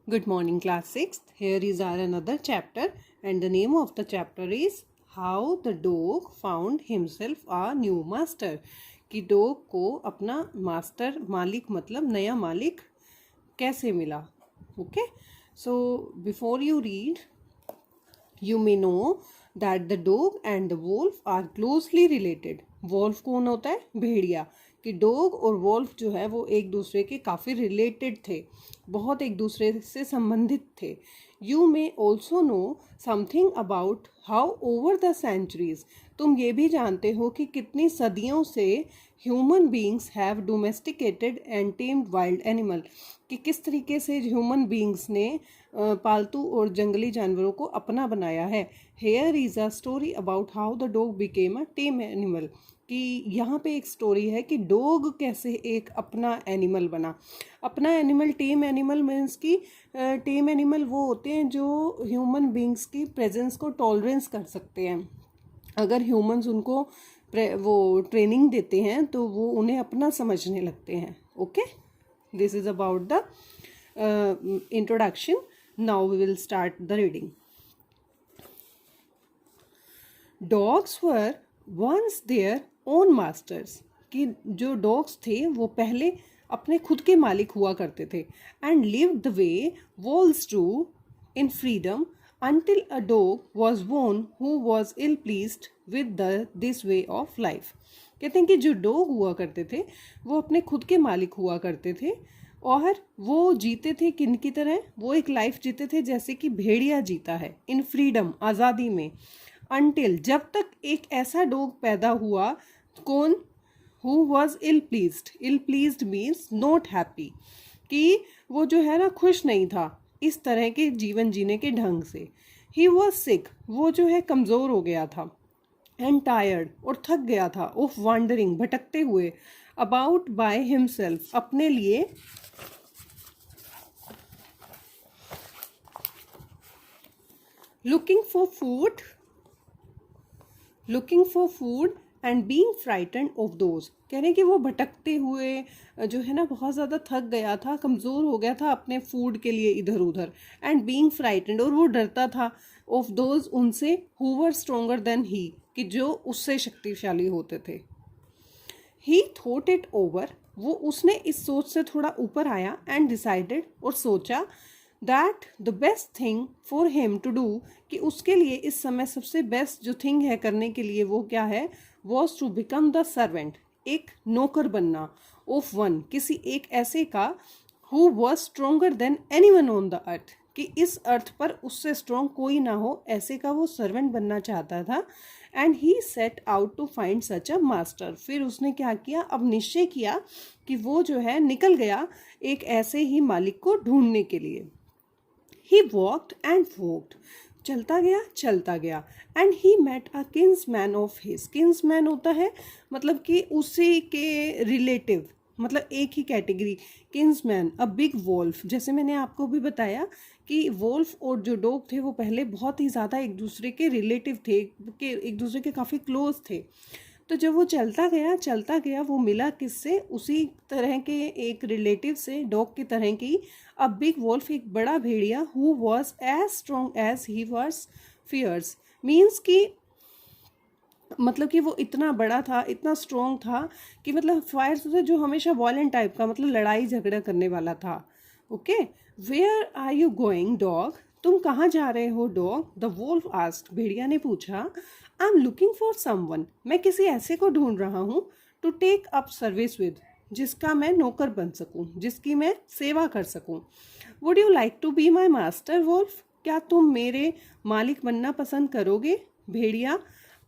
Good morning, class 6th. Here is our another chapter, and the name of the chapter is How the Dog Found Himself a New Master. कि dog को अपना master मालिक मतलब नया मालिक कैसे मिला. Okay, so before you read, you may know that the dog and the wolf are closely related. wolf कौन होता है? भेड़िया. कि डॉग और वॉल्फ जो है वो एक दूसरे के काफ़ी रिलेटेड थे, बहुत एक दूसरे से संबंधित थे. You may also know something about how over the centuries, तुम ये भी जानते हो कि कितनी सदियों से human beings have domesticated and tamed wild animal, कि किस तरीके से ह्यूमन बींग्स ने पालतू और जंगली जानवरों को अपना बनाया है. Here is a story about how the dog became a time animal, कि यहाँ पे एक स्टोरी है कि डॉग कैसे एक अपना एनिमल बना. अपना एनिमल, टेम एनिमल मीन्स कि टेम एनिमल वो होते हैं जो ह्यूमन बींग्स की प्रेजेंस को टॉलरेंस कर सकते हैं. अगर ह्यूमंस उनको वो ट्रेनिंग देते हैं तो वो उन्हें अपना समझने लगते हैं. Okay, this is about the introduction. Now we will start the reading. Dogs were once their own masters, कि जो डॉग्स थे वो पहले अपने खुद के मालिक हुआ करते थे. And live the way walls do in freedom until a dog was born who was ill pleased with this way of life. कहते हैं कि जो डॉग हुआ करते थे वो अपने खुद के मालिक हुआ करते थे और वो जीते थे किन की तरह? वो एक लाइफ जीते थे जैसे कि भेड़िया जीता है, इन फ्रीडम, आज़ादी में. Until, जब तक एक ऐसा डॉग पैदा हुआ, कौन? Who was ill pleased. Ill pleased means not happy, कि वो जो है ना खुश नहीं था इस तरह के जीवन जीने के ढंग से. ही वॉज सिक, वो जो है कमज़ोर हो गया था. एंड टायर्ड, और थक गया था. ऑफ वॉन्डरिंग, भटकते हुए. अबाउट बाय हिमसेल्फ, अपने लिए. Looking for food and being frightened of those. कह रहे हैं कि वो भटकते हुए जो है ना बहुत ज़्यादा थक गया था, कमज़ोर हो गया था अपने फूड के लिए इधर उधर. एंड बीइंग फ्राइटेंड, और वो डरता था. ऑफ दोज, उनसे. Who were stronger than he, कि जो उससे शक्तिशाली होते थे. ही थॉट इट ओवर, वो उसने इस सोच से थोड़ा ऊपर आया. एंड डिसाइडेड, और सोचा. That the best thing for him to do, कि उसके लिए इस समय सबसे बेस्ट जो थिंग है करने के लिए वो क्या है? Was to become the servant, एक नौकर बनना. ऑफ वन, किसी एक ऐसे का. Who was stronger than any one on the earth, कि इस अर्थ पर उससे स्ट्रॉन्ग कोई ना हो, ऐसे का वो सर्वेंट बनना चाहता था. And he set out to find such a master, फिर उसने क्या किया? अब निश्चय किया कि वो जो है निकल गया एक ऐसे ही मालिक को ढूंढने के लिए. ही वॉकड एंड वॉकड, चलता गया. And he met a kinsman of his. Kinsman होता है मतलब कि उसी के रिलेटिव, मतलब एक ही category. Kinsman, a big wolf. जैसे मैंने आपको भी बताया कि वॉल्फ और जो डॉग थे वो पहले बहुत ही ज़्यादा एक दूसरे के रिलेटिव थे, कि एक दूसरे के काफ़ी क्लोज थे. तो जब वो चलता गया वो मिला किससे? उसी तरह के एक रिलेटिव से, डॉग की तरह की. अ बिग वॉल्फ, एक बड़ा भेड़िया. Who was as strong as he was fierce, means कि मतलब कि वो इतना बड़ा था, इतना स्ट्रॉन्ग था कि मतलब फायर से जो हमेशा वॉयलेंट टाइप का, मतलब लड़ाई झगड़ा करने वाला था. Okay. Where are you going dog, तुम कहाँ जा रहे हो डॉग? द वोल्फ आस्क्ड, भेड़िया ने पूछा. I am looking for someone, मैं किसी ऐसे को ढूंढ रहा हूँ. To take up service with, जिसका मैं नौकर बन सकूँ, जिसकी मैं सेवा कर सकूँ. Would you like to be my master wolf, क्या तुम मेरे मालिक बनना पसंद करोगे? भेड़िया.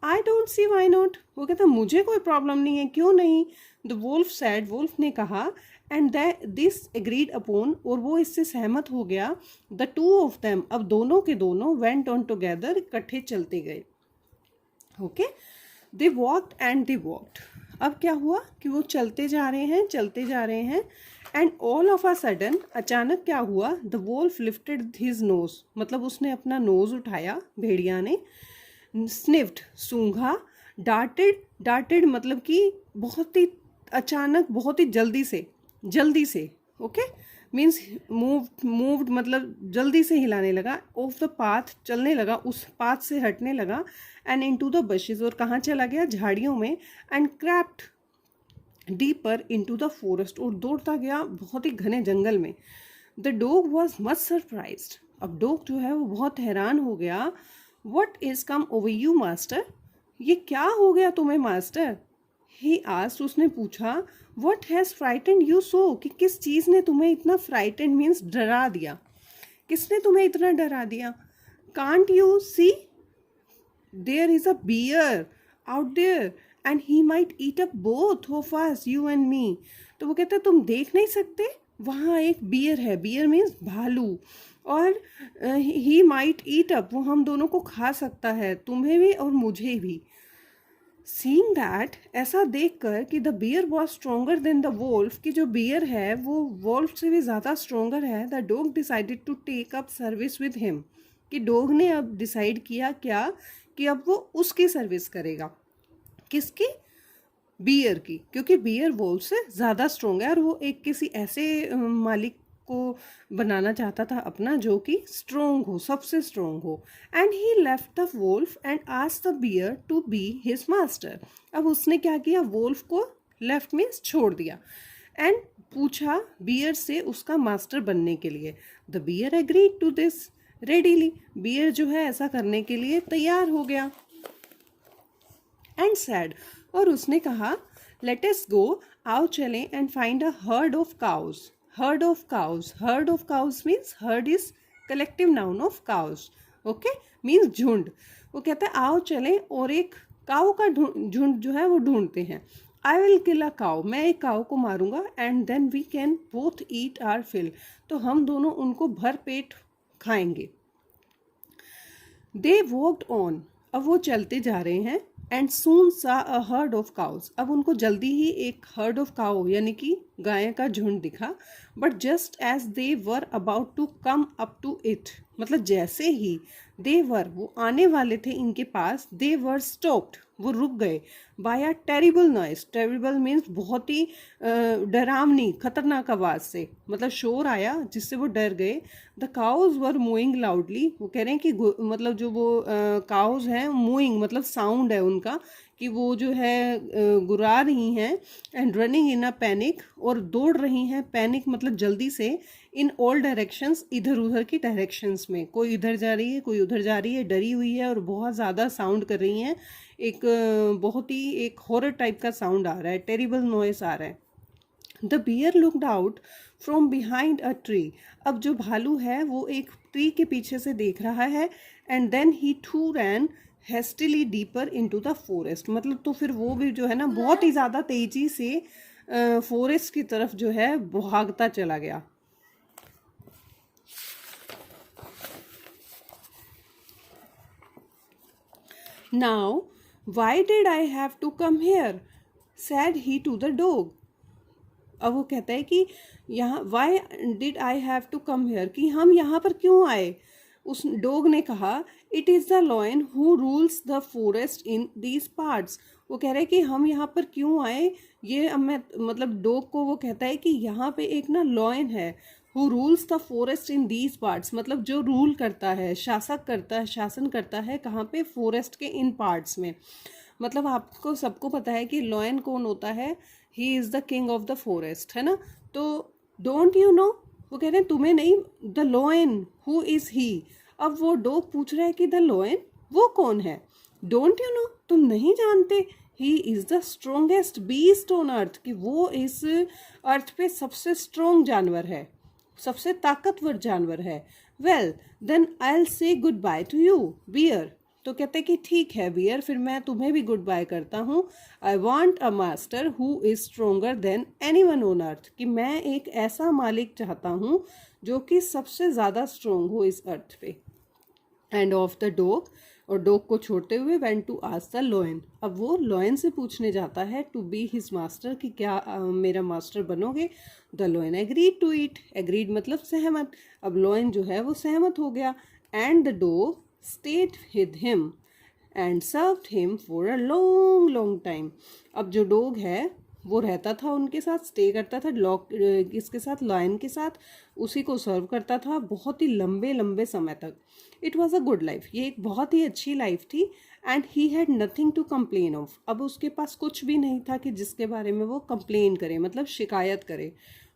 I don't see why not, वो कहता मुझे कोई प्रॉब्लम नहीं है, क्यों नहीं? द वोल्फ सैड, वोल्फ ने कहा. एंड दिस एग्रीड अपॉन, और वो इससे सहमत हो गया. द टू ऑफ देम, अब दोनों के दोनों. वेंट ऑन टुगेदर, इकट्ठे चलते गए. Okay. They walked and they walked. अब क्या हुआ कि वो चलते जा रहे हैं. And all of a sudden, अचानक क्या हुआ? The Wolff lifted his nose, मतलब उसने अपना नोज उठाया, भेड़िया ने. स्निफ्ड, सूंघा. डार्टेड मतलब कि बहुत ही अचानक, बहुत ही जल्दी से. ओके. मीन्स मूव्ड मतलब जल्दी से हिलाने लगा, ऑफ द पाथ चलने लगा, उस पाथ से हटने लगा, एंड इनटू द बशेज और कहाँ चला गया, झाड़ियों में, and crept deeper into the forest और दौड़ता गया बहुत ही घने जंगल में। The dog was much surprised, अब डॉग जो है वो बहुत हैरान हो गया। What is come over you master, ये क्या हो गया तुम्हें मास्टर। ही आस्क्ड, उसने पूछा, what has frightened you so, कि किस चीज़ ने तुम्हें इतना फ्राइटेंड मीन्स डरा दिया, किसने तुम्हें इतना डरा दिया। Can't you see there is a bear out there and he might eat up both of us, you and me. तो वो कहते तुम देख नहीं सकते, वहाँ एक बियर है, बियर मीन्स भालू, और ही माइट ईट अप, वो हम दोनों को खा सकता है, तुम्हें भी और मुझे भी। सीइंग दैट, ऐसा देखकर कि the bear was stronger than the wolf, कि जो बियर है वो वोल्फ से भी ज़्यादा स्ट्रोंगर है, the dog decided to take up service with him, कि डॉग ने अब डिसाइड किया क्या, कि अब वो उसकी सर्विस करेगा। किसकी, बियर की, क्योंकि बियर वोल्फ से ज़्यादा स्ट्रोंग है और वो एक किसी ऐसे मालिक को बनाना चाहता था अपना जो कि स्ट्रोंग हो, सबसे स्ट्रोंग हो। And he left the wolf and asked the bear to be his master, अब उसने क्या किया, वोल्फ को लेफ्ट मीन्स छोड़ दिया, एंड पूछा बियर से उसका मास्टर बनने के लिए। The bear agreed to this readily, bear जो है ऐसा करने के लिए तैयार हो गया। एंड सैड, और उसने कहा, लेट अस गो, आओ चलें, and find a herd of cows. Heard of cows, heard of cows means, heard is collective noun of cows, okay, means झुंड। वो कहता है आओ चलें और एक काऊ का झुंड जो है वो ढूंढते हैं। आई विल किल अ काऊ, मैं एक काऊ को मारूंगा, and then we can both eat our fill, तो हम दोनों उनको भर पेट खाएंगे। दे वॉकड ऑन, अब वो चलते जा रहे हैं, एंड सून सा अ हर्ड ऑफ काउज, अब उनको जल्दी ही एक हर्ड ऑफ काउ यानी कि गाय का झुंड दिखा। But just as they were about to come up to it, मतलब जैसे ही दे वर वो आने वाले थे इनके पास, दे वर स्टॉप्ड, वो रुक गए, by a terrible noise, terrible means बहुत ही डरावनी खतरनाक आवाज़ से, मतलब शोर आया जिससे वो डर गए। द काउज वर मूइंग लाउडली, वो कह रहे हैं कि मतलब जो वो काउज हैं मूइंग मतलब साउंड है उनका, कि वो जो है गुर्रा रही हैं, and running in a panic, और दौड़ रही हैं, पैनिक मतलब जल्दी से, इन ऑल डायरेक्शंस, इधर उधर की डायरेक्शंस में, कोई इधर जा रही है कोई उधर जा रही है, डरी हुई है और बहुत ज़्यादा साउंड कर रही हैं, एक बहुत ही एक हॉरर टाइप का साउंड आ रहा है, टेरिबल नॉइस आ रहा है। The bear looked out from behind a tree, अब जो भालू है वो एक ट्री के पीछे से देख रहा है, and then he too ran hastily deeper into the forest, मतलब तो फिर वो भी जो है ना बहुत ही ज़्यादा तेजी से फॉरेस्ट की तरफ जो है भागता चला गया। Now why did I have to come here, said he to the dog, अब वो कहता है कि यहाँ why did I have to come here, कि हम यहाँ पर क्यों आए। उस डॉग ने कहा, it is the lion who rules the forest in these parts, वो कह रहे हैं कि हम यहाँ पर क्यों आए, ये अब मैं मतलब डॉग को वो कहता है कि यहाँ पे एक ना लॉयन है, who rules the forest in these parts, मतलब जो रूल करता है, शासक करता है, शासन करता है कहाँ पे, फॉरेस्ट के इन पार्ट्स में। मतलब आपको सबको पता है कि लॉयन कौन होता है, he is the king of the forest, है ना। तो डोंट यू नो, वो कह रहे हैं तुम्हें नहीं, द लॉयन हु इज़ ही, अब वो डॉग पूछ रहा है कि द लॉयन वो कौन है, डोंट यू नो, तुम नहीं जानते, he is the strongest beast on earth, कि वो इस अर्थ पे सबसे स्ट्रोंग जानवर है, सबसे ताकतवर जानवर है। Well then I will say good bye to you bear, तो कहते कि ठीक है बियर, फिर मैं तुम्हें भी गुड बाय करता हूँ। I want a master who is stronger than any one on earth, कि मैं एक ऐसा मालिक चाहता हूँ जो कि सबसे ज़्यादा स्ट्रोंग हो इस अर्थ पे। एंड ऑफ द डॉग, और डॉग को छोड़ते हुए went to ask the lion, अब वो लॉयन से पूछने जाता है टू बी हिज मास्टर, कि क्या मेरा मास्टर बनोगे। The lion agreed to it, agreed मतलब सहमत, अब लॉयन जो है वो सहमत हो गया। And the dog stayed with him and served him for a long long time, अब जो डॉग है वो रहता था उनके साथ, स्टे करता था लॉक इसके साथ, लॉयन के साथ, उसी को सर्व करता था बहुत ही लंबे लंबे समय तक. It was a good life, ये एक बहुत ही अच्छी लाइफ थी. And he had nothing to complain of. अब उसके पास कुछ भी नहीं था कि जिसके बारे में वो कंप्लेन करे, मतलब शिकायत करे.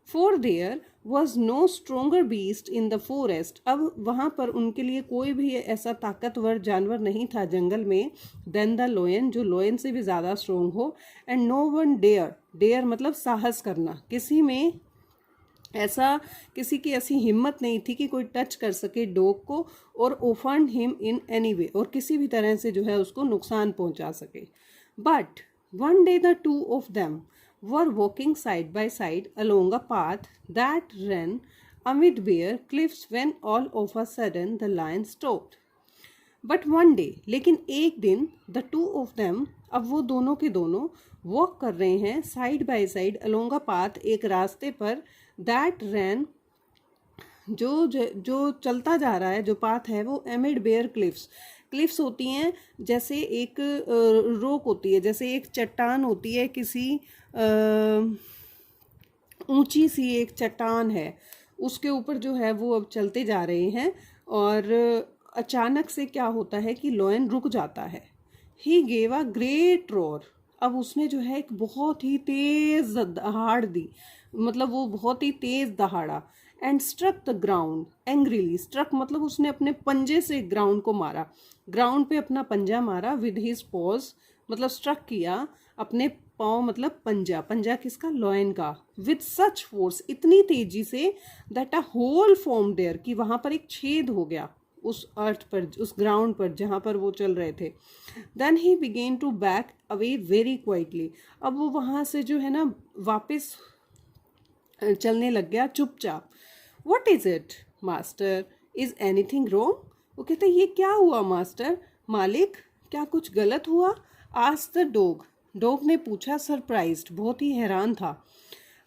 For there was no stronger beast in the forest. अब वहाँ पर उनके लिए कोई भी ऐसा ताकतवर जानवर नहीं था जंगल में, देन द लोयन, जो लोयन से भी ज़्यादा स्ट्रोंग हो. And no one dare, dare मतलब साहस करना, किसी में ऐसा, किसी की ऐसी हिम्मत नहीं थी कि कोई टच कर सके डॉग को और offend him in any way, और किसी भी तरह से जो है उसको नुकसान पहुंचा सके. But one day the two of them were walking side by side along a path that ran amid bare cliffs when all of a sudden the lion stopped. But one day, लेकिन एक दिन, the two of them, अब वो दोनों के दोनों walk कर रहे हैं side by side along a path, एक रास्ते पर, that ran, जो चलता जा रहा है, जो पाथ है वो एमिड बेयर क्लिफ्स. क्लिफ्स होती हैं जैसे एक रोक होती है, जैसे एक चट्टान होती है, किसी ऊंची सी एक चट्टान है, उसके ऊपर जो है वो अब चलते जा रहे हैं. और अचानक से क्या होता है कि लॉयन रुक जाता है. He gave a great roar. अब उसने जो है एक बहुत ही तेज दहाड़ दी, मतलब वो बहुत ही तेज दहाड़ा. And struck the ground angrily. Struck मतलब उसने अपने पंजे से ग्राउंड को मारा, ग्राउंड पे अपना पंजा मारा. विद हिज पॉज मतलब स्ट्रक किया अपने पाँव, मतलब पंजा, पंजा किसका, लॉयन का. विद सच फोर्स, इतनी तेजी से, that a whole form there, कि वहाँ पर एक छेद हो गया उस अर्थ पर, उस ग्राउंड पर जहाँ पर वो चल रहे थे. Then he began to back away very quietly. अब वो वहाँ से जो है ना वापस चलने लग गया चुपचाप. What is it master, is anything wrong. वो कहते ये क्या हुआ मास्टर, मालिक, क्या कुछ गलत हुआ. Asked the dog. डॉग ने पूछा, सरप्राइज्ड, बहुत ही हैरान था.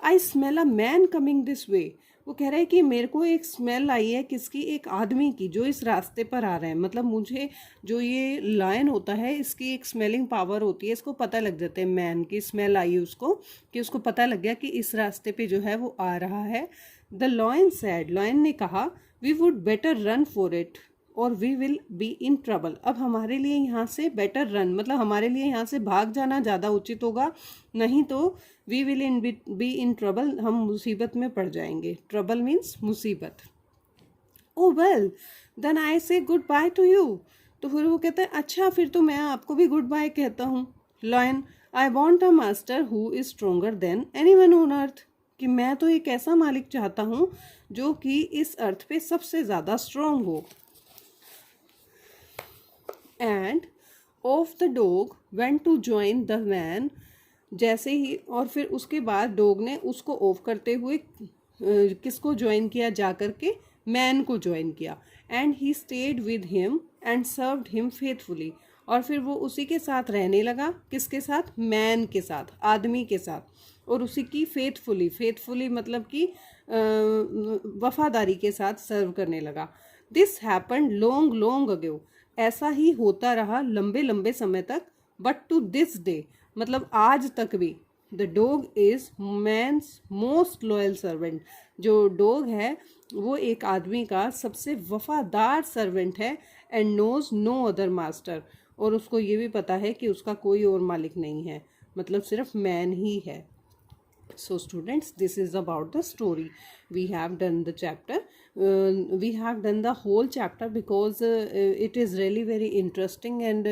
I smell a man coming this way. वो कह रहा है कि मेरे को एक स्मेल आई है, किसकी, एक आदमी की, जो इस रास्ते पर आ रहे हैं. मतलब मुझे, जो ये लायन होता है इसकी एक स्मेलिंग पावर होती है, इसको पता लग जाता है, मैन की स्मेल आई उसको, कि उसको पता लग गया कि इस रास्ते पे जो है वो आ रहा है. The lion sad. लॉयन ने कहा, we would better run for it और we will be in trouble. अब हमारे लिए यहाँ से बेटर रन, मतलब हमारे लिए यहाँ से भाग जाना ज़्यादा उचित होगा, नहीं तो we will be in trouble, हम मुसीबत में पड़ जाएंगे. ट्रबल मीन्स मुसीबत. ओ वेल देन आई से गुड बाय टू यू. तो फिर वो कहते हैं अच्छा, फिर तो मैं आपको भी गुड बाय कहता हूँ. Lion, I want a master who is stronger than any one on earth. कि मैं तो एक ऐसा मालिक चाहता हूँ जो कि इस अर्थ पे सबसे ज़्यादा स्ट्रोंग हो. And off the dog went to join the man. जैसे ही, और फिर उसके बाद डॉग ने उसको ऑफ करते हुए किसको ज्वाइन किया, जा करके मैन को ज्वाइन किया. And he stayed with him and served him faithfully. और फिर वो उसी के साथ रहने लगा, किसके साथ, मैन के साथ, आदमी के साथ, और उसी की फेथफुली, फेथफुली मतलब कि वफादारी के साथ सर्व करने लगा. This happen long long ago. ऐसा ही होता रहा लंबे लंबे समय तक. बट टू दिस डे, मतलब आज तक भी, the dog is man's most loyal servant. जो डॉग है वो एक आदमी का सबसे वफादार सर्वेंट है. And knows no other master. और उसको ये भी पता है कि उसका कोई और मालिक नहीं है, मतलब सिर्फ मैन ही है. So students, this is about the story. We have done the chapter. We have done the whole chapter because it is really very interesting and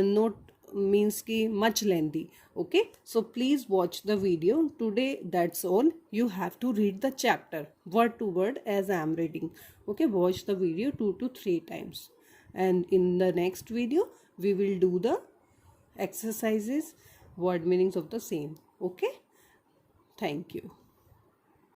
not means ki much lengthy. Okay, so please watch the video today. That's all. You have to read the chapter word to word as I am reading. Okay, watch the video 2 to 3 times, and in the next video we will do the exercises, word meanings of the same. Okay, thank you.